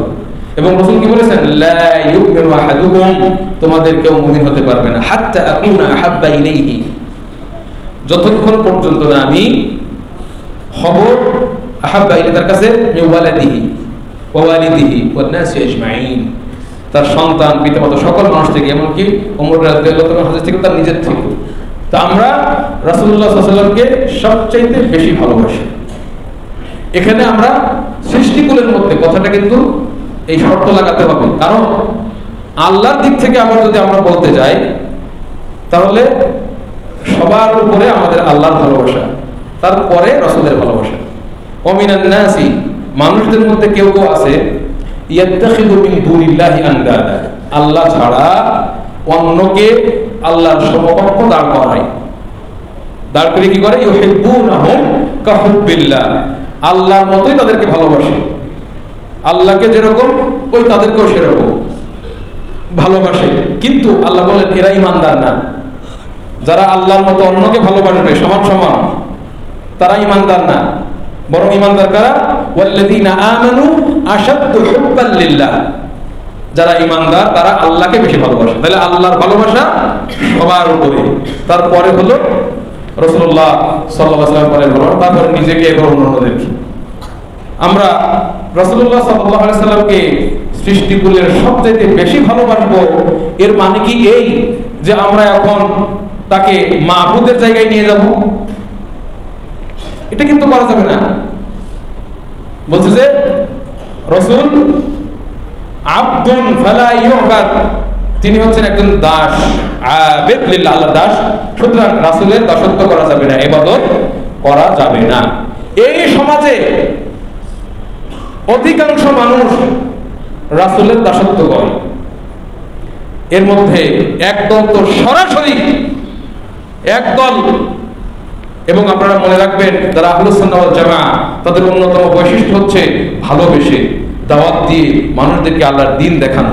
এবং রাসূল কি বলেছেন, লা ইউমিনু আহাদুকুম, তোমাদের কেউ মুমিন হতে পারবে না হাত্তা আকুনা আহাব্বা ইলাইহি, যতক্ষণ পর্যন্ত না আমি হব আহাব্বা ইলাইহি, তার কাছে মিন ওয়ালাদিহি ওয়া ওয়ালিদিহি ওয়ান নাসি আজমাইন, তার সন্তান পিতামাতা সকল মানুষ থেকে, এমনকি ওমর রাদিয়াল্লাহু তাআলা হাদিস থেকে, তার নিজের থেকে। তা আমরা রাসূলুল্লাহ সাল্লাল্লাহু আলাইহি ওয়াসাল্লামকে সবচাইতে বেশি ভালোবাসি। এখানে আমরা সৃষ্টিকুলের মধ্যে কথাটা কিন্তু এই শর্ত লাগাতে হবে, কারণ আল্লাহর দিক থেকে আবার যদি আমরা বলতে যাই তাহলে সবার উপরে আমাদের আল্লাহর ভালোবাসা, তারপরে রাসূলের ভালোবাসা। ওমিনান নাসি, মানুষদের মধ্যে কেউ কেউ আছে ইয়াত্তাখিযু মিন দুনিল্লাহি আনদাদা, আল্লাহ ছাড়া অন্যকে আল্লাহর সমকক্ষ দাঁড় করায়। দাঁড় করে কি করে? ইউহিব্বুনাহুম কাহুব্বিল্লাহ, আল্লাহর মতোই তাদেরকে ভালোবাসে, আল্লাহকে যেরকম ওই তাদেরকেও সেরকম ভালোবাসে। কিন্তু আল্লাহ বলেন এরা ঈমানদার না। যারা আল্লাহর মতো অন্যকে ভালোবাসবে সমান সমান, তারা ঈমানদার না। বরং ঈমানদার কারা? ওয়াল্লাযীনা আমানু আশাদ্দু হুব্বান লিল্লাহ, যারা ঈমানদার তারা আল্লাহকে বেশি ভালোবাসে। তাহলে আল্লাহর ভালোবাসা সবার উপরে, তারপরে হলো রাসূলুল্লাহ সাল্লাল্লাহু আলাইহি ওয়াসাল্লাম পরে হলো, তারপরে নিজেকে এবং অন্যদেরকে। আমরা রাসূলুল্লাহ সাল্লাল্লাহু আলাইহি ওয়াসাল্লামকে সৃষ্টিকুলের সবচেয়ে বেশি ভালোবাসবো, এর মানে কি এই যে আমরা এখন তাকে মাবুদের জায়গায় নিয়ে যাব? এটা কিন্তু করা যাবে না। বলছে যে রাসূল আবদুন ফালা ইউবাদ, তিনি হচ্ছেন একজন দাস, আবিদ লিল্লাহ, আল্লাহর দাস। সুতরাং রাসূলের দাসত্ব করা যাবে না, ইবাদত করা যাবে না। এই সমাজে অধিকাংশ মানুষ রাসূলের দাসত্ব করে। এর মধ্যে একদল তো সরাসরি একদল, এবং আপনারা মনে রাখবেন যারা আহলুস সুন্নাহ ওয়াল জামাআহ, তাদের অন্যতম বৈশিষ্ট্য হচ্ছে ভালোবেসে দাওয়াত দিয়ে মানুষদেরকে আল্লাহর দ্বীন দেখানো।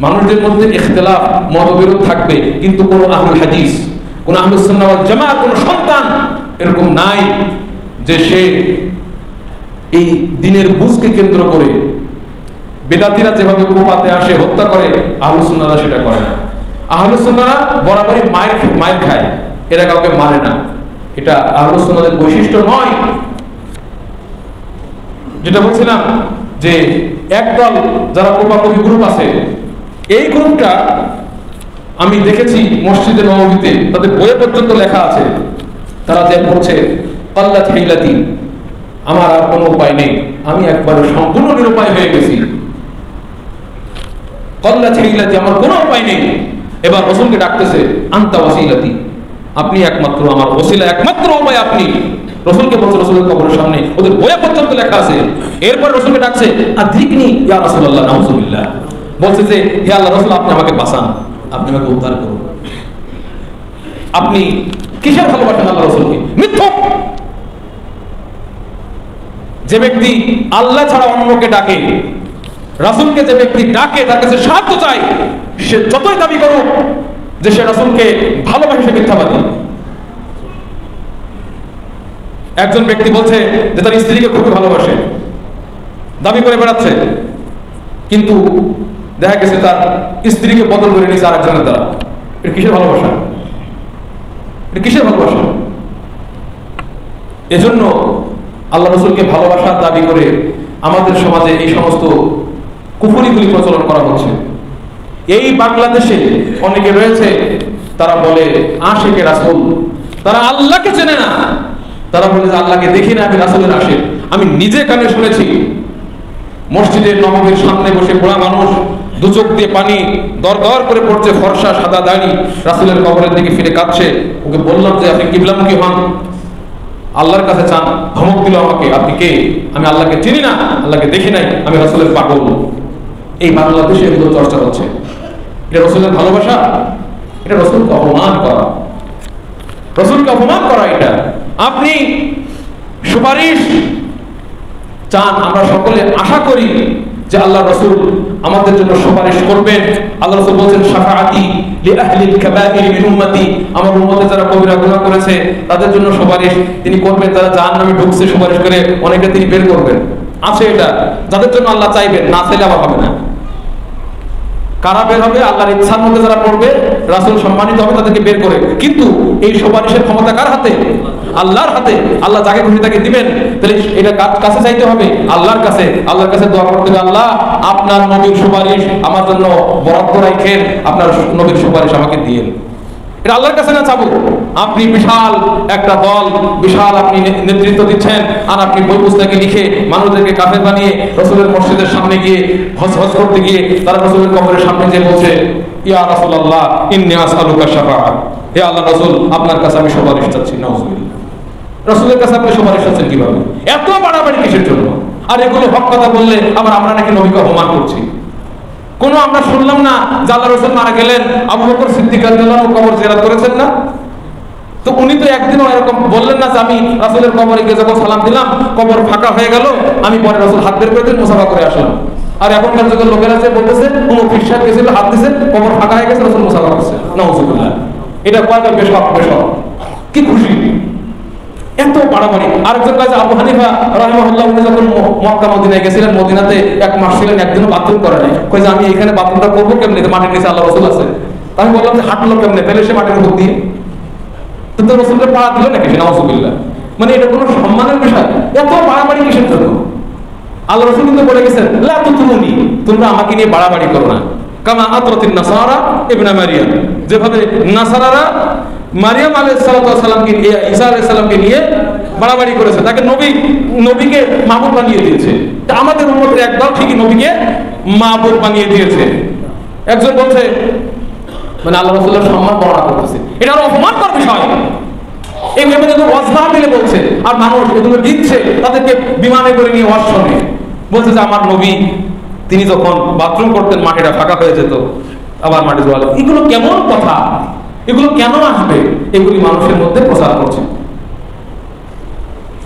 মানুষদের মধ্যে ইখতিলাফ মতবিরোধ থাকবে, কিন্তু কোন আহলুল হাদিস, কোন আহলুস সুন্নাহ ওয়াল জামাআহ, কোন সন্তান এরকম নাই যে সে এই দ্বীনের বুঝকে কেন্দ্র করে বিদাতীরা যেভাবে কুফাতে আসে হত্যা করে, আহলুস সুন্নাহরা সেটা করে না। আহলুস সুন্নাহরা বরাবরই মায়ের খায়, এরা কাউকে মানে না। এটা আহলুস সুন্নাহদের বৈশিষ্ট্য নয়। যেটা বলছিলাম যে একদল যারা কোপাকুপি গ্রুপ আছে, এই গ্রুপটা আমি দেখেছি মসজিদে নববীতে, তাদের বইয়ে পর্যন্ত লেখা আছে, তারা যে বলছে কাল্লাত হিলাতি, আমার আর কোনো উপায় নেই, আমি একবারে সম্পূর্ণ নিরুপায় হয়ে গেছি। কাল্লাত হিলাতি, আমার কোনো উপায় নেই। এবার রাসূলকে ডাকতেছে আনতা ওয়াসিলাতি, আপনি একমাত্র আমার ওসিলা, একমাত্র উপায় আপনি। রাসূলকে বলছে, রাসূলের কবরের সামনে, ওদের বইয়ে পর্যন্ত লেখা আছে। এরপর রাসূলকে ডাকছে আদিকনি ইয়া রাসূলুল্লাহ, নাউযুবিল্লাহ, বলছে যে হে আল্লাহ রাসূল, আপনি আমাকে বাঁচান, আপনি আমাকে উদ্ধার করুন। আপনি কিসের ভালোবাসেন আল্লাহ রাসূলকে? মিথ্যক। যে ব্যক্তি আল্লাহ ছাড়া অন্যকে ডাকে, রাসূলকে যে ব্যক্তি ডাকে, তার কাছে সাহায্য চায়, সে যতই দাবি করুক যে সে রাসূলকে ভালোবাসে, সে মিথ্যাবাদী। একজন ব্যক্তি বলছে যে তার স্ত্রীকে খুবই ভালোবাসে, দাবি করে বেড়াচ্ছে, কিন্তু দেখা গেছে তার স্ত্রীকে বদল করে নিয়েছে আরেকজনের দ্বারা। এটা কিসের ভালোবাসা? এটা কিসের ভালোবাসা? এজন্য আল্লাহ রাসূলকে ভালোবাসার দাবি করে আমাদের সমাজে এই সমস্ত কুফরিগুলি প্রচলন করা হচ্ছে। এই বাংলাদেশে অনেকে রয়েছে, তারা বলে আশিকে রাসূল, তারা আল্লাহকে চেনে না। তারা বলে যে আল্লাহকে দেখি না, আমি রাসূলের আশিক। আমি নিজে কানে শুনেছি, মসজিদের নববীর সামনে বসে বুড়া মানুষ দু চোখ দিয়ে পানি দর দর করে পড়ছে, ফর্সা সাদা দাড়ি, রাসূলের কবরের দিকে ফিরে কাঁদছে। ওকে বললাম যে আপনি কিবলামুখী হন, আল্লাহর কাছে চান। ধমক দিল আমাকে, আপনি কে? আমি আল্লাহকে চিনি না, আল্লাহকে দেখি নাই, আমি রাসূলের পাগল। এই বাংলাদেশে এগুলো চর্চা হচ্ছে। এটা রাসূলের ভালোবাসা? এটা রাসূলকে অপমান করা, রাসূলকে অপমান করা। এটা আপনি সুপারিশ চান, আমরা সকলে আশা করি যে আল্লাহ রাসূল আমাদের জন্য সুপারিশ করবেন। আল্লাহ রাসূল বলেন শাফাআতি লি আহলিল কাবাইর মিন উম্মতি, আমার উম্মতে যারা কবিরা গুনাহ করেছে তাদের জন্য সুপারিশ তিনি করবেন। যারা জাহান্নামে ঢুকছে সুপারিশ করে অনেকে তিনি বের করবেন। আছে এটা যাদের জন্য আল্লাহ চাইবেন, না চাইলে আবার হবে না। কারা বের হবে? আল্লাহর ইচ্ছার মধ্যে যারা পড়বে, রাসূল সম্মানিত হবে তাদেরকে বের করে। কিন্তু এই সুপারিশের ক্ষমতা কার হাতে? আল্লাহর হাতে। আল্লাহ যাকে খুশি তাকে দিবেন। তাহলে এটা কাছে চাইতে হবে আল্লাহর কাছে। আল্লাহর কাছে দোয়া করতে হবে, আল্লাহ আপনার নবীর সুপারিশ আমার জন্য বরাদ্দ রাখেন, আপনার নবীর সুপারিশ আমাকে দিয়েন। এটা আল্লাহর কাছে না চাবো। আপনি বিশাল একটা দল, বিশাল আপনি নেতৃত্ব দিচ্ছেন, আর আপনি বই পুস্তকে লিখে মানুষদেরকে কাফের বানিয়ে রাসূলের মসজিদের সামনে গিয়ে হজ করতে গিয়ে তারা রাসূলের কবরের সামনে গিয়ে বলছে, ইয়া রাসূলুল্লাহ ইন্নী আসআলুকা শাফাআহ, হে আল্লাহর রাসূল আপনার কাছে আমি সুপারিশ চাচ্ছি। নাউযুবিল্লাহ। রাসূলের কাছে আপনি সুপারিশ চাচ্ছেন কিভাবে? এত বাড়াবাড়ি কিসের জন্য? আর এগুলো হক কথা বললে আবার আমরা নাকি নবীকে অপমান করছি। কোনো আমরা শুনলাম না যে আল্লাহর রাসূল মারা গেলেন, আবু বকর সিদ্দিক রাদিয়াল্লাহু আনহু কবর জিয়ারত করেছেন না? তো উনি তো একদিনও এরকম বললেন না যে আমি রাসূলের কবরে গিয়ে যখন সালাম দিলাম কবর ফাঁকা হয়ে গেল, আমি পরে রাসূল হাত বের করে দিন মুসাফা করে আসলাম। আর এখনকার যুগের লোকেরা যে বলতেছে কোনো ফিরসাদ গেছিল, হাত দিছে, কবর ফাঁকা হয়ে গেছে, রাসূল মুসাফা করছে। নাউযুবিল্লাহ। এটা কয়টা বেশক কি খুশি! এত বাড়াবাড়ি। আরেকজন কাছে আবু হানিফা রাহিমাহুল্লাহ, উনি যখন মক্কা মদিনায় গেছিলেন, মদিনাতে 1 মাস ছিলেন, একদিনও বাথরুম করে নাই। কই যে আমি এখানে বাথরুমটা করবো কেমনে? মাটির নিচে আল্লাহ রাসূল আছে। আমি বললাম যে হাঁটলো কেমনে? তাহলে সে মাটির উপর দিয়ে তো রাসূলের পা দিল নাকি? নাউযুবিল্লাহ। মানে এটা কোনো সম্মানের বিষয়? এত বাড়াবাড়ি কিসের জন্য? আল্লাহ রাসূল কিন্তু বলে গেছেন, লা তুতুনি, তোমরা আমাকে নিয়ে বাড়াবাড়ি করো না। কামা আতরাতিন নাসারা ইবনে মারিয়াম, যেভাবে নাসারারা মারিয়াম আলাইহিস সালামকে, ঈসা আলাইহিস সালামকে নিয়ে বাড়াবাড়ি করেছে, তাকে নবীকে মাবুদ বানিয়ে দিয়েছে। তা আমাদের উম্মতের একদল ঠিকই নবীকে মাবুদ বানিয়ে দিয়েছে। একজন বলছে, মানে আল্লাহ রাসূলের সম্মান বর্ণনা করতেছে, এটা আরো অপমানকর বিষয়। এইভাবে যদি ওয়াজ না মিলে বলছে, আর মানুষ এগুলো দিচ্ছে, তাদেরকে বিমানে করে নিয়ে ওয়াজ শোনে, বলছে যে আমার নবী তিনি যখন বাথরুম করতেন মাটিটা ফাঁকা হয়ে যেত, আবার মাটি জোয়ালে। এগুলো কেমন কথা? এগুলো কেন আসবে? এগুলি মানুষের মধ্যে প্রচার করছে।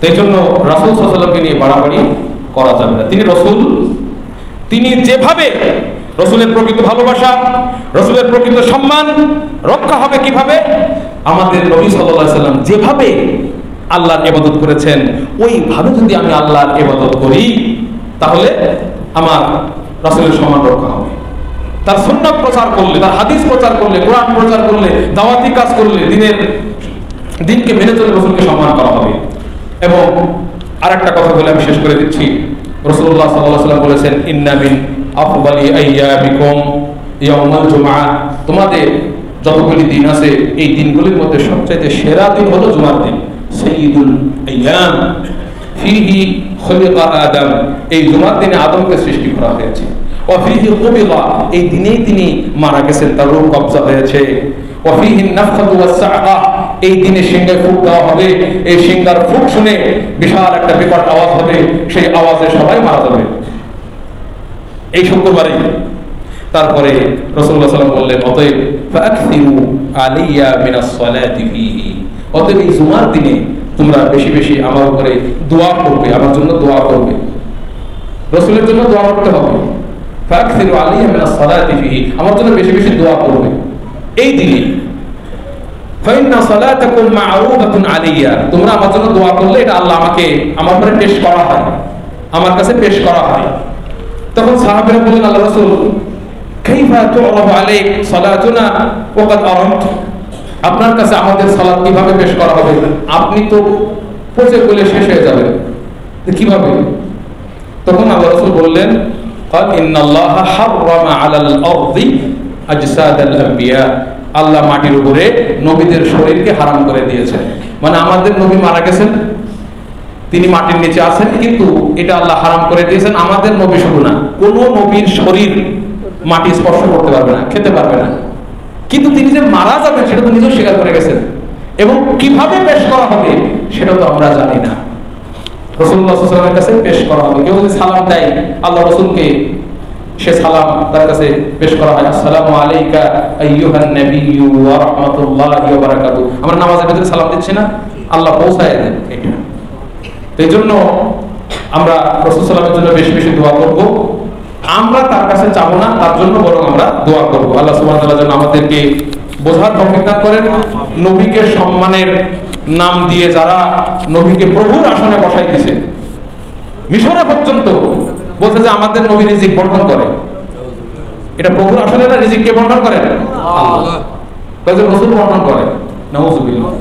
এই জন্য রাসূল সাল্লাল্লাহু আলাইহি ওয়াসাল্লামকে নিয়ে বাড়াবাড়ি করা যাবে না। তিনি রাসূল, তিনি যেভাবে রাসূলের প্রকৃত ভালোবাসা, রাসূলের প্রকৃত সম্মান রক্ষা হবে কিভাবে? আমাদের নবী সাল্লাল্লাহু আলাইহি ওয়াসাল্লাম যেভাবে আল্লাহর ইবাদত করেছেন, ওইভাবে যদি আমি আল্লাহর ইবাদত করি, তাহলে আমার রাসূলের সম্মান রক্ষা হবে। তার সুন্নাত প্রচার করলে, তার হাদিস প্রচার করলে, কোরআন প্রচার করলে, দাওয়াতি কাজ করলে, দিনকে মেনে চলে রাসূলকে সম্মান করা হবে। এবং আরেকটা কথা বলে আমি শেষ করে দিচ্ছি। রাসূলুল্লাহ সাল্লাল্লাহু আলাইহি ওয়াসাল্লাম বলেছেন, ইন্না মিন আফদালি আইয়ামিকুম ইয়াউমুল জুমআহ, তোমাদের যতগুলি দিন আছে এই দিনগুলির মধ্যে সবচেয়ে সেরা দিন হলো জুমার দিন। সাইয়্যিদুল আইয়াম ফিহি খুলিকা আদম, এই জুমার দিনে আদমকে সৃষ্টি করা হয়েছে। ওয়াফিহি কুবিলা, এই দিনেই তিনি মারা গেছেন, তার রূহ কবজা হয়েছে। ওয়াফিহি নাফখাতু ওয়াসসাআ, এই দিনে সিংহে ফুঁক দেওয়া হবে। এই সিংহার ফুঁক শুনে বিশাল একটা বিকট আওয়াজ হবে, সেই আওয়াজে সবাই মারা যাবে এই শুক্রবারে। তারপরে রাসূলুল্লাহ সাল্লাল্লাহু আলাইহি ওয়াসাল্লাম বললেন, অতএব ফাআকসিরু আলাইয়া মিনাস সালাতি ফিহি, অতএব এই জুমার দিনে তোমরা বেশি বেশি আমার উপরে দোয়া করবে, আমার জন্য দোয়া করবে। রাসূলের জন্য দোয়া করতে হবে। ফাআকসিরু আলাইয়া মিনাস সালাতি ফিহি, আমার জন্য বেশি বেশি দোয়া করবে এই দিনে। ফাইন্না সালাতাকুম মা'রুদাতুন আলাইয়া, তোমরা আমার জন্য দোয়া করলে এটা আল্লাহ আমাকে আমার উপরে পেশ করা হয়, আমার কাছে পেশ করা হয়। তখন সাহাবীরা বললেন, আল্লাহ রাসূল কাইফা তু'রাদু আলাইক সালাতুনা ওয়া কাদ আরামত, আপনার কাছে আমাদের সালাত কিভাবে পেশ করা হবে? আপনি তো পচে গলে শেষ হয়ে যাবেন, কিভাবে? তখন আল্লাহ রাসূল বললেন, ক্বাল ইন্নাল্লাহা হাররামা আলাল আরদি আজসাদাল আম্বিয়া, আল্লাহ মাটির উপরে নবীদের শরীরকে হারাম করে দিয়েছেন। মানে আমাদের নবী মারা গেছেন, তিনি মাটির নিচে আছেন, কিন্তু এটা আল্লাহ হারাম করে দিয়েছেন। আমাদের নবী শুধু না, কোন নবীর শরীর মাটি স্পর্শ করতে পারবে না, খেতে পারবে না। কিন্তু তিনি যে মারা যাবেন সেটা তো নিজেও স্বীকার করে গেছেন, এবং কিভাবে পেশ করা হবে সেটা তো আমরা জানি না। রাসূলুল্লাহ সাল্লাল্লাহু আলাইহি ওয়াসাল্লামের কাছে পেশ করা হবে। কেউ যদি সালাম দেয় আল্লাহ রাসূলকে, সে সালাম তার কাছে পেশ করা হয়, আসসালামু আলাইকা আইয়ুহান নাবিয়্যু ওয়া রাহমাতুল্লাহি ওয়া বারাকাতুহু। আমরা নামাজের ভিতরে সালাম দিচ্ছি না, আল্লাহ পৌঁছায় দেন এটা। এই জন্য আমরা রাসূল সাল্লাল্লাহু আলাইহি ওয়াসাল্লামের জন্য বেশি বেশি দোয়া করব। আমরা তার কাছে চাবো না, তার জন্য বরং আমরা দোয়া করবো। আল্লাহ সুবহানাহু ওয়া তাআলা যেন আমাদেরকে বোঝার তৌফিক দান করেন। নবীকে সম্মানের নাম দিয়ে যারা নবীকে প্রভুর আসনে বসাইতেছে, মিশরে পর্যন্ত বলছে যে আমাদের নবী রিজিক বন্টন করে। এটা প্রভুর আসনে না, রিজিক কে বন্টন করে? আল্লাহ। কয়েকজন রাসূল বন্টন করে, নাউযুবিল্লাহ।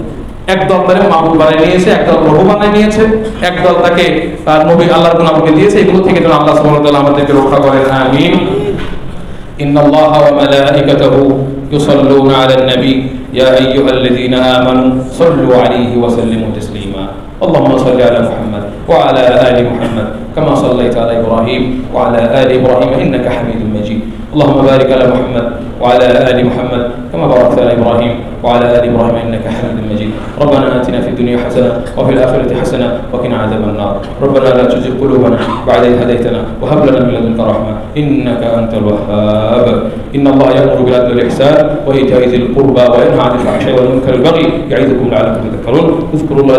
একদল তারে মাবুদ বানিয়ে নিয়েছে, একদল প্রভু বানিয়ে নিয়েছে, একদল তাকে নবী আল্লাহর গুনাহকে দিয়েছে। এগুলো থেকে যেন আল্লাহ সুবহানাহু ওয়া তাআলা আমাদেরকে রক্ষা করেন, আমিন। ইন্নাল্লাহা ওয়া মালাইকাতাহু ইউসাল্লুনা আলান নবী ইয়া আইয়ুহাল্লাযীনা আমানু সাল্লু আলাইহি ওয়া সাল্লিমু তাসলিমা। اللهم صل على محمد وعلى آل محمد كما صليت على إبراهيم وعلى آل إبراهيم إنك حميد مجيد. اللهم بارك على محمد وعلى آل محمد كما باركت على إبراهيم وعلى آل إبراهيم إنك حميد مجيد. ربنا آتنا في الدنيا حسنة وفي الآخرة حسنة وقنا عذاب النار. ربنا لا تزغ قلوبنا بعد إذ هديتنا وهب لنا من لدنك رحمة إنك أنت الوهاب. إن الله يأمر بالعدل والإحسان وإيتاء ذي القربى وينهى عن الفحشاء والمنكر والبغي يعظكم لعلكم تذكرون. اذكروا الله